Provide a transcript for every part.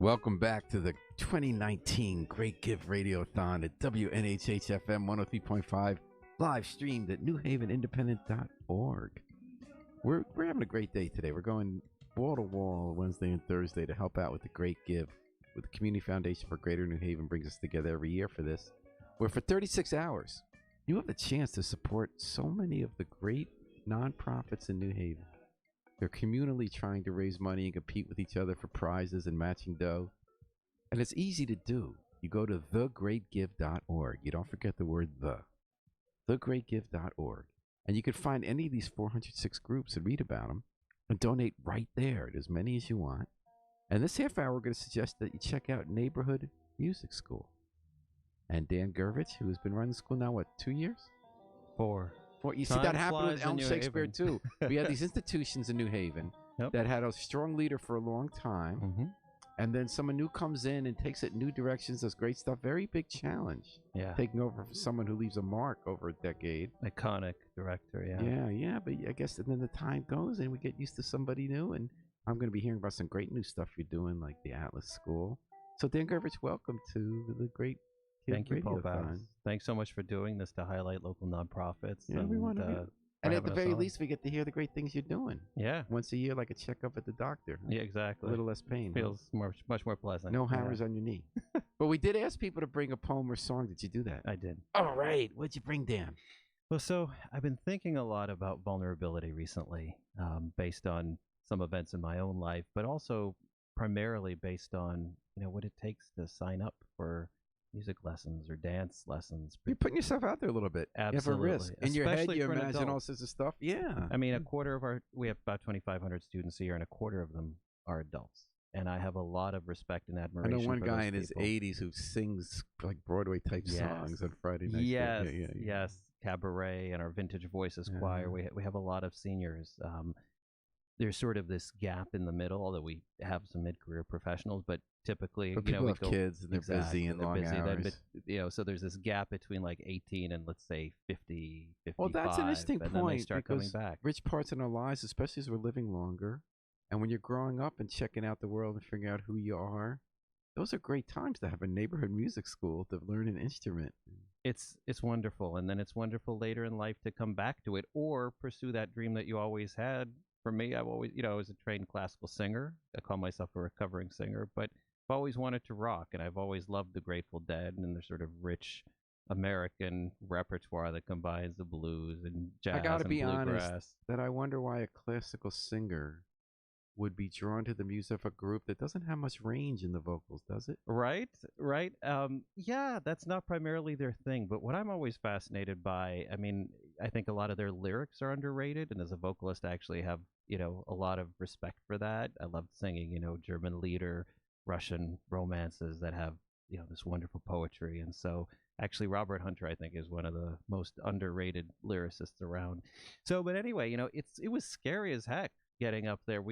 Welcome back to the 2019 Great Give Radiothon at WNHH-FM 103.5, live streamed at newhavenindependent.org. We're having a great day today. We're going wall to wall Wednesday and Thursday to help out with the Great Give, with the Community Foundation for Greater New Haven brings us together every year for this, where for 36 hours, you have the chance to support so many of the great nonprofits in New Haven. They're communally trying to raise money and compete with each other for prizes and matching dough. And it's easy to do. You go to thegreatgive.org. You don't forget the word the. Thegreatgive.org. And you can find any of these 406 groups and read about them and donate right there to as many as you want. And this half hour, we're going to suggest that you check out Neighborhood Music School. And Dan Gervich, who has been running the school now, 2 years? 4. You see, that happened with Elm Shakespeare, too. We had these institutions in New Haven that had a strong leader for a long time. Mm-hmm. And then someone new comes in and takes it new directions, does great stuff. Very big challenge. Yeah. Taking over for someone who leaves a mark over a decade. Iconic director, Yeah. But I guess and then the time goes and we get used to somebody new. And I'm going to be hearing about some great new stuff you're doing, like the Atlas School. So, Dan Gervich, welcome to the Great Kid Thank you, Paul Radiothon. Bass. Thanks so much for doing this to highlight local nonprofits. Yeah, and, we want to. And at the very least, we get to hear the great things you're doing. Yeah. Once a year, like a checkup at the doctor. Yeah, exactly. A little less pain. Feels much more pleasant. No hammers on your knee. But we did ask people to bring a poem or song. Did you do that? I did. All right. What'd you bring, Dan? Well, so I've been thinking a lot about vulnerability recently, based on some events in my own life, but also primarily based on what it takes to sign up for music lessons or dance lessons. You're putting yourself out there a little bit. Absolutely. You have a risk. In your head, you imagine all sorts of stuff. Yeah. I mean, we have about 2,500 students a year, and a quarter of them are adults. And I have a lot of respect and admiration. I know one for guy those in his people. 80s who sings like Broadway type songs on Friday nights. Yes. Cabaret and our Vintage Voices choir. We have a lot of seniors. There's sort of this gap in the middle, although we have some mid-career professionals, but typically, people we have go, kids and they're busy and long hours. But, so there's this gap between like 18 and let's say 50, 55. Well, that's an interesting and point then they start because coming back. rich parts in our lives, especially as we're living longer, and when you're growing up and checking out the world and figuring out who you are, those are great times to have a neighborhood music school to learn an instrument. It's wonderful, and then it's wonderful later in life to come back to it or pursue that dream that you always had. For me, I've always, I was a trained classical singer. I call myself a recovering singer, but I've always wanted to rock, and I've always loved the Grateful Dead and their sort of rich American repertoire that combines the blues and jazz. I gotta be bluegrass. honest that I wonder why a classical singer would be drawn to the music of a group that doesn't have much range in the vocals, does it? Right. Yeah, that's not primarily their thing. But what I'm always fascinated by, I think a lot of their lyrics are underrated. And as a vocalist, I actually have, a lot of respect for that. I love singing, German lieder, Russian romances that have, this wonderful poetry. And so actually Robert Hunter, I think, is one of the most underrated lyricists around. So, but anyway, it was scary as heck getting up there.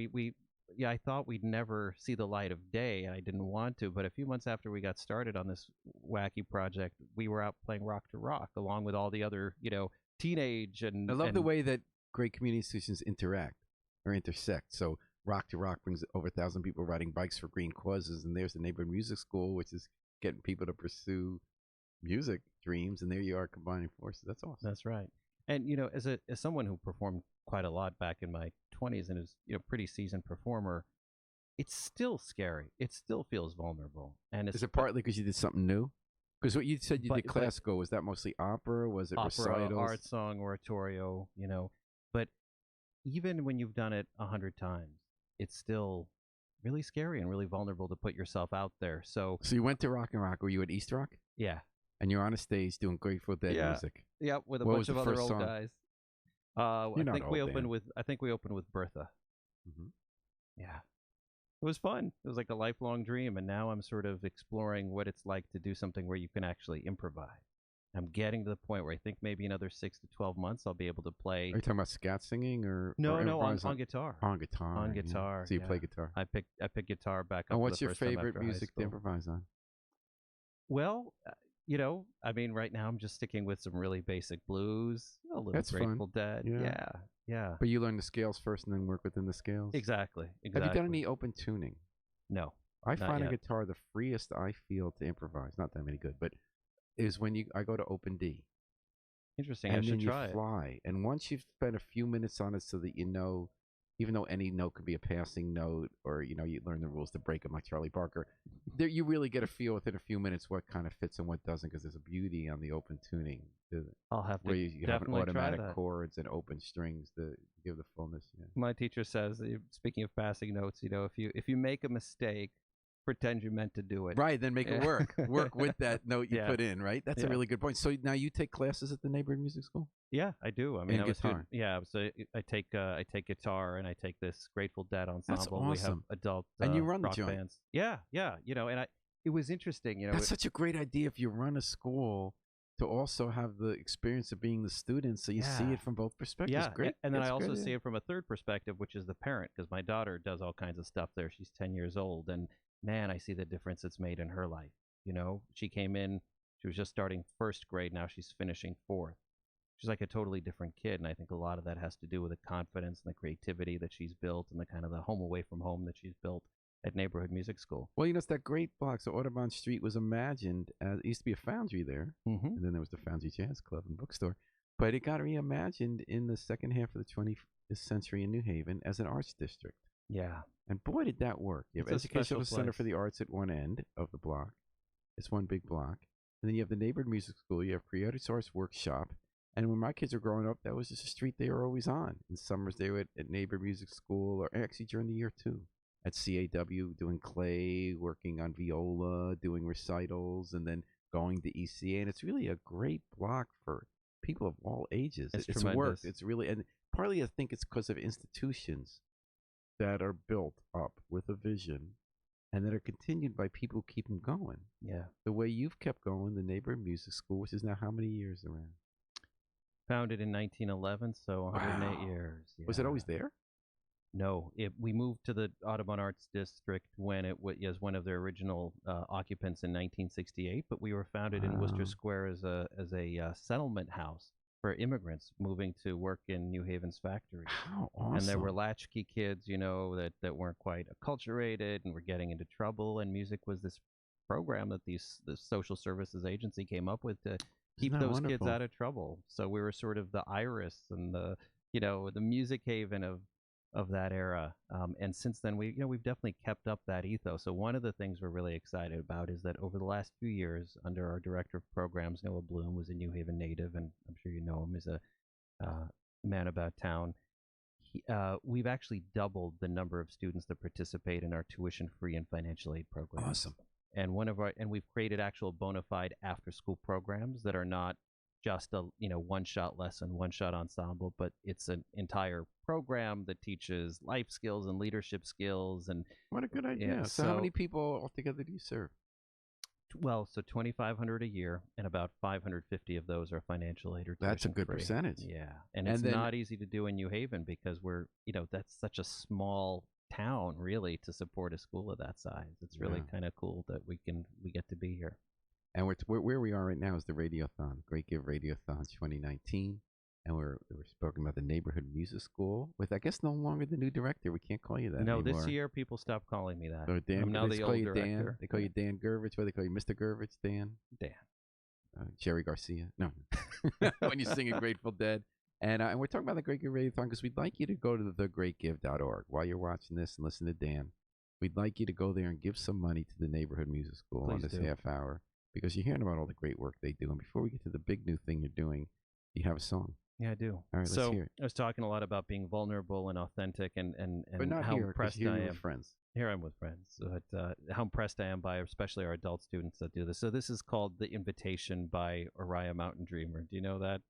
I thought we'd never see the light of day, and I didn't want to. But a few months after we got started on this wacky project, we were out playing Rock to Rock along with all the other, teenage and. I love the way that great community institutions interact or intersect. So Rock to Rock brings over 1,000 people riding bikes for green causes, and there's the neighborhood music school, which is getting people to pursue music dreams, and there you are combining forces. That's awesome. That's right. And as someone who performed quite a lot back in my 20s and is pretty seasoned performer, it's still scary. It still feels vulnerable. And is it partly because you did something new? Because what you said you did classical, was that mostly opera? Was it opera, recitals? Art song, oratorio? But even when you've done it 100 times, it's still really scary and really vulnerable to put yourself out there. So you went to Rock and Rock. Were you at East Rock? Yeah. And you're on a stage doing Grateful Dead music. Yeah, with a What bunch was the of other first old song? guys. I think we opened with Bertha. Mm-hmm. Yeah. It was fun. It was like a lifelong dream, and now I'm sort of exploring what it's like to do something where you can actually improvise. I'm getting to the point where I think maybe another 6 to 12 months I'll be able to play. Are you talking about scat singing or No, or on improvise guitar. On guitar. On yeah. guitar. So you play guitar. I pick guitar back up. And for what's the your first time favorite after high music to school. improvise on? Well, right now I'm just sticking with some really basic blues, a little That's Grateful fun. Dead. Yeah. But you learn the scales first and then work within the scales? Exactly. Have you done any open tuning? No. I Not find a yet. guitar the freest I feel to improvise. Not that many good, but is when I go to Open D, Interesting. I and should then you try it. fly. And once you've spent a few minutes on it, so that you know, even though any note could be a passing note, or you learn the rules to break them like Charlie Parker, there you really get a feel within a few minutes what kind of fits and what doesn't, because there's a beauty on the open tuning, I'll have where to you have an definitely try automatic that. chords and open strings to give the fullness. Yeah. My teacher says, speaking of passing notes, if you make a mistake, pretend you meant to do it. Right, then make it Yeah. work. Work with that note you Yeah. put in, right? That's a Yeah. really good point. So now you take classes at the neighborhood music school? Yeah, I do. I mean, And I'm a guitar. student. Yeah, so I take guitar and I take this Grateful Dead ensemble. We have awesome. adult And you run the rock joint. bands. Yeah, yeah. And it was interesting. That's such a great idea if you run a school to also have the experience of being the student, so you see Yeah. it from both perspectives. Yeah, Great. and then That's I a great also see idea. it from a third perspective, which is the parent, because my daughter does all kinds of stuff there. She's 10 years old, and man, I see the difference it's made in her life. She came in, she was just starting first grade. Now she's finishing fourth. She's like a totally different kid, and I think a lot of that has to do with the confidence and the creativity that she's built, and the kind of the home away from home that she's built at neighborhood music school. Well, it's that great block. So Audubon Street was imagined as, it used to be a foundry there, Mm-hmm. and then there was the Foundry Jazz Club and bookstore. But it got reimagined in the second half of the 20th century in New Haven as an arts district. Yeah, And boy, did that work. You have It's a special Educational Center place. for the Arts at one end of the block. It's one big block. And then you have the neighborhood music school. You have Creative Arts Workshop. And when my kids were growing up, that was just a street they were always on. In summers, they were at neighborhood music school, or actually during the year too. At CAW, doing clay, working on viola, doing recitals, and then going to ECA. And it's really a great block for people of all ages. It's It's tremendous. worked. It's really, and partly I think it's because of institutions that are built up with a vision and that are continued by people who keep them going. yeah. The way you've kept going, the neighborhood music school, which is now how many years around? Founded in 1911, so 108 Wow. years. Was it Yeah. always there? No, we moved to the Audubon Arts District when it was one of their original occupants in 1968. But we were founded in Worcester Wow. Square as a settlement house for immigrants moving to work in New Haven's factories. How awesome. And there were latchkey kids, that weren't quite acculturated and were getting into trouble. And music was this program that the social services agency came up with to keep that those kids wonderful? out of trouble. So we were sort of the iris and the music haven of that era. And since then, we've definitely kept up that ethos. So one of the things we're really excited about is that over the last few years, under our director of programs, Noah Bloom, was a New Haven native, and I'm sure you know him as a man about town. We've actually doubled the number of students that participate in our tuition-free and financial aid programs. Awesome. And we've created actual bona fide after-school programs that are not just a one-shot lesson, one-shot ensemble, but it's an entire program that teaches life skills and leadership skills. And What a good idea. Yeah, so, how so- many people altogether do you serve? so 2,500 a year, and about 550 of those are financial aid or That's a good tuition-free. percentage. Yeah, and And it's then- not easy to do in New Haven because that's such a small town, really, to support a school of that size. It's really Yeah. kind of cool that we get to be here. And where we are right now is the Radiothon, Great Give Radiothon 2019. And we're spoken about the neighborhood music school with, I guess, no longer the new director. We can't call you that No, anymore. this year people stopped calling me that. Or Dan, I'm now they the call old you Dan. director. They call you Dan Gurvich. What do they call you, Mr. Gurvich? Dan. Dan. Jerry Garcia. No, when you sing a Grateful Dead. And we're talking about the Great Give Radiothon because we'd like you to go to thegreatgive.org while you're watching this and listen to Dan. We'd like you to go there and give some money to the neighborhood music school on Please this do. half hour because you're hearing about all the great work they do. And before we get to the big new thing you're doing, you have a song. Yeah, I do. All right, let's So hear it. I was talking a lot about being vulnerable and authentic, and But not how here, because impressed here I you're am. with friends. Here I'm with friends. But how impressed I am by, especially our adult students that do this. So this is called "The Invitation" by Uriah Mountain Dreamer. Do you know that?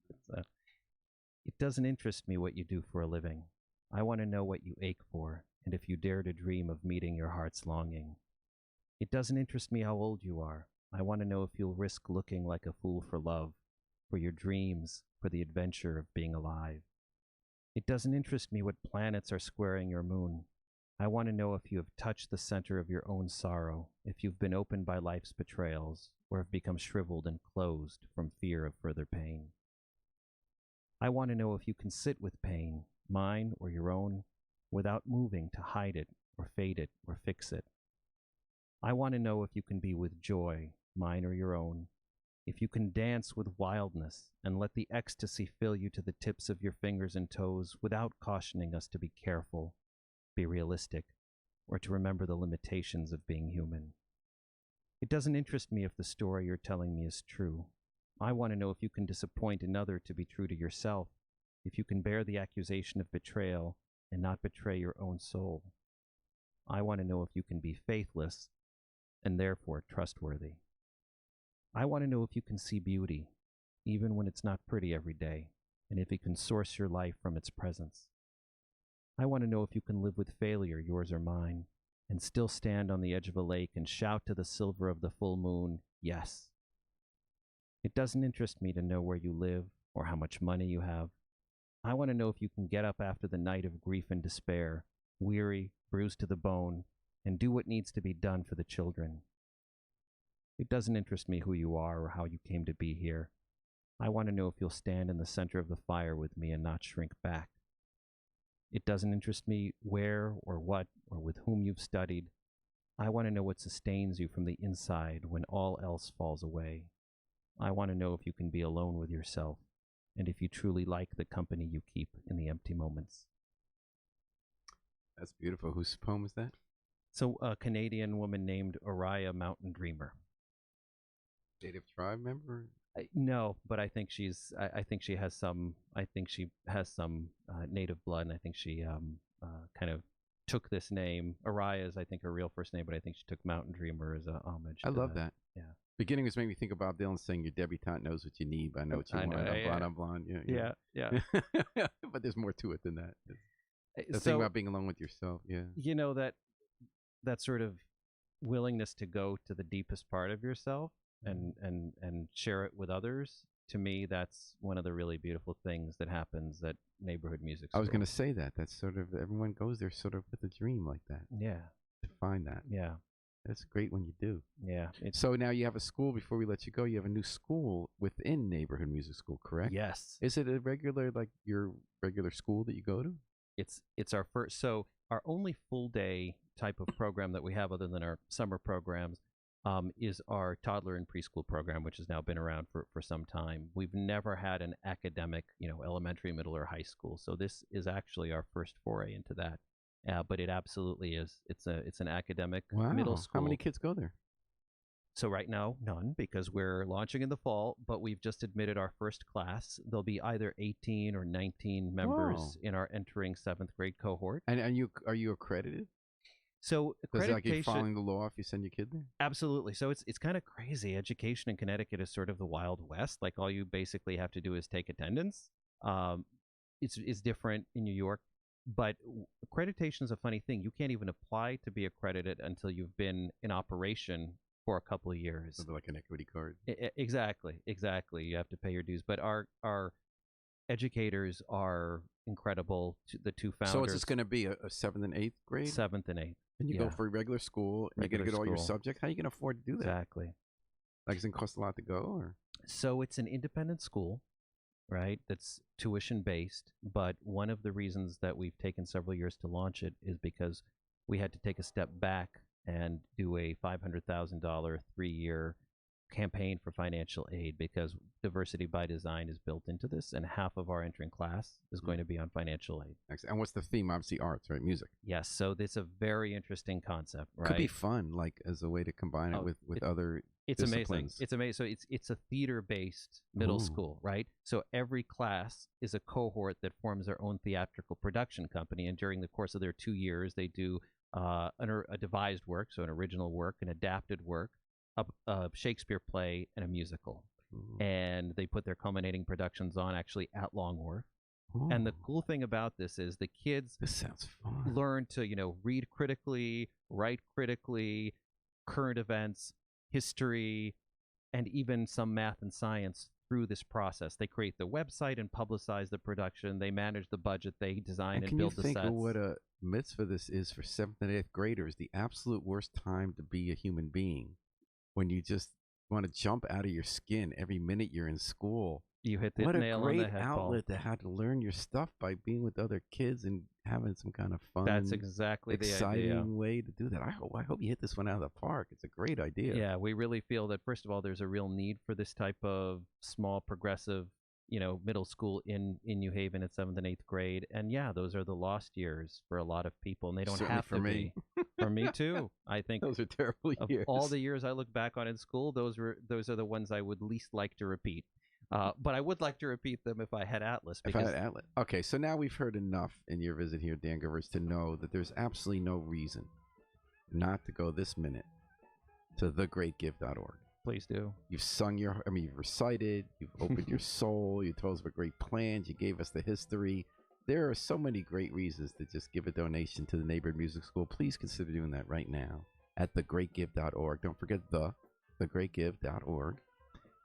It doesn't interest me what you do for a living. I want to know what you ache for, and if you dare to dream of meeting your heart's longing. It doesn't interest me how old you are. I want to know if you'll risk looking like a fool for love, for your dreams, for the adventure of being alive. It doesn't interest me what planets are squaring your moon. I want to know if you have touched the center of your own sorrow, if you've been opened by life's betrayals, or have become shriveled and closed from fear of further pain. I want to know if you can sit with pain, mine or your own, without moving to hide it or fade it or fix it. I want to know if you can be with joy, mine or your own, if you can dance with wildness and let the ecstasy fill you to the tips of your fingers and toes without cautioning us to be careful, be realistic, or to remember the limitations of being human. It doesn't interest me if the story you're telling me is true. I want to know if you can disappoint another to be true to yourself, if you can bear the accusation of betrayal and not betray your own soul. I want to know if you can be faithless and therefore trustworthy. I want to know if you can see beauty, even when it's not pretty every day, and if you can source your life from its presence. I want to know if you can live with failure, yours or mine, and still stand on the edge of a lake and shout to the silver of the full moon, yes. It doesn't interest me to know where you live or how much money you have. I want to know if you can get up after the night of grief and despair, weary, bruised to the bone, and do what needs to be done for the children. It doesn't interest me who you are or how you came to be here. I want to know if you'll stand in the center of the fire with me and not shrink back. It doesn't interest me where or what or with whom you've studied. I want to know what sustains you from the inside when all else falls away. I want to know if you can be alone with yourself and if you truly like the company you keep in the empty moments. That's beautiful. Whose poem is that? So a Canadian woman named Araya Mountain Dreamer. Native tribe member? No, but I think she's. I think she has some. I think she has some native blood, and I think she kind of took this name. Araya is, I think, her real first name, but I think she took Mountain Dreamer as a homage. I love that. Yeah. Beginning was making me think of Bob Dylan saying, "Your debutante knows what you need, but I know what you want. I'm blonde, I'm blonde." Yeah. But there's more to it than that. The So thing about being alone with yourself. Yeah. you know that sort of willingness to go to the deepest part of yourself and share it with others. To me, that's one of the really beautiful things that happens at neighborhood music I was school. going to say that. That's sort of everyone goes there sort of with a dream like that Yeah. to find that. Yeah. That's great when you do. Yeah. It's So now you have a school. Before we let you go, you have a new school within Neighborhood Music School, correct? yes. Is it a regular, like your regular school that you go to? It's our first, so our only full day type of program that we have other than our summer programs is our toddler and preschool program, which has now been around for some time. We've never had an academic, elementary, middle, or high school. So this is actually our first foray into that. But it absolutely is. It's an academic middle school. How many kids go there? So right now, none, because we're launching in the fall, but we've just admitted our first class. There'll be either 18 or 19 members Whoa. in our entering 7th grade cohort. And are you accredited? So Does it like you accreditation, following the law if you send your kid there? absolutely. So it's kind of crazy. Education in Connecticut is sort of the Wild West. Like all you basically have to do is take attendance. It's different in New York, but accreditation is a funny thing. You can't even apply to be accredited until you've been in operation for a couple of years. Something like an equity card. Exactly. You have to pay your dues, but our educators are incredible. The two founders. So it's just going to be a 7th and 8th grade? 7th and 8th. And you yeah. go for regular school, and you're going to get all your school. subjects. How are you going to afford to do that? Exactly. Like, does it cost a lot to go? Or So it's an independent school, right? That's tuition based. But one of the reasons that we've taken several years to launch it is because we had to take a step back and do a $500,000 3-year campaign for financial aid, because diversity by design is built into this, and half of our entering class is going to be on financial aid. Excellent. And what's the theme? Obviously, arts, right? Music. Yes, so it's a very interesting concept, right? Could be fun, like as a way to combine it with other. It's amazing. disciplines. It's amazing. So it's a theater-based middle Ooh. school, right? So every class is a cohort that forms their own theatrical production company, and during the course of their 2 years, they do a devised work, so an original work, an adapted work, a Shakespeare play, and a musical. Ooh. And they put their culminating productions on actually at Long Wharf. And the Ooh. cool thing about this is the kids This sounds fun. learn to, read critically, write critically, current events, history, and even some math and science through this process. They create the website and publicize the production. They manage the budget. They design and Can build you the think sets. of what a mitzvah this is for 7th and 8th graders? The absolute worst time to be a human being, when you just want to jump out of your skin every minute you're in school. You hit the What a nail on the great head, Paul. outlet to have to learn your stuff by being with other kids and having some kind of fun. That's exactly the idea. Exciting way to do that. I hope you hit this one out of the park. It's a great idea. Yeah, we really feel that first of all, there's a real need for this type of small progressive, middle school in New Haven at 7th and 8th grade. And yeah, those are the lost years for a lot of people, and they don't Certainly have for to me. be. For me too. I think Those are terrible of years. all the years I look back on in school, those are the ones I would least like to repeat. But I would like to repeat them if I had Atlas. If I had Atlas. Okay, so now we've heard enough in your visit here, Dan Gervers, to know that there's absolutely no reason not to go this minute to thegreatgive.org. Please do. You've recited, you've opened your soul, you told us about great plans, you gave us the history. There are so many great reasons to just give a donation to the Neighborhood Music School. Please consider doing that right now at thegreatgive.org. Don't forget thegreatgive.org.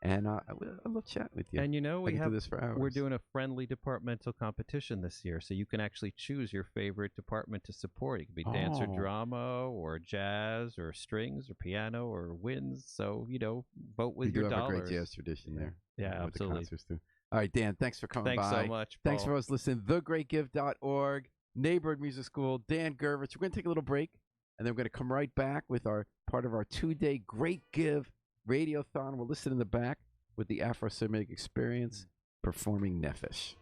And I love chatting with you. And I can do this for hours. we're doing a friendly departmental competition this year, so you can actually choose your favorite department to support. It could be dance or drama or jazz or strings or piano or winds. So, vote with your dollars. You do have dollars. a great jazz tradition there. Yeah, with absolutely. The concerts too. All right, Dan, thanks for coming Thanks by. so much, Paul. Thanks for us listening. Thegreatgive.org, Neighborhood Music School, Dan Gervitz. We're going to take a little break, and then we're going to come right back with our part of our 2-day Great Give Radiothon. We'll listen in the back with the Afro-Semitic Experience performing Nefesh.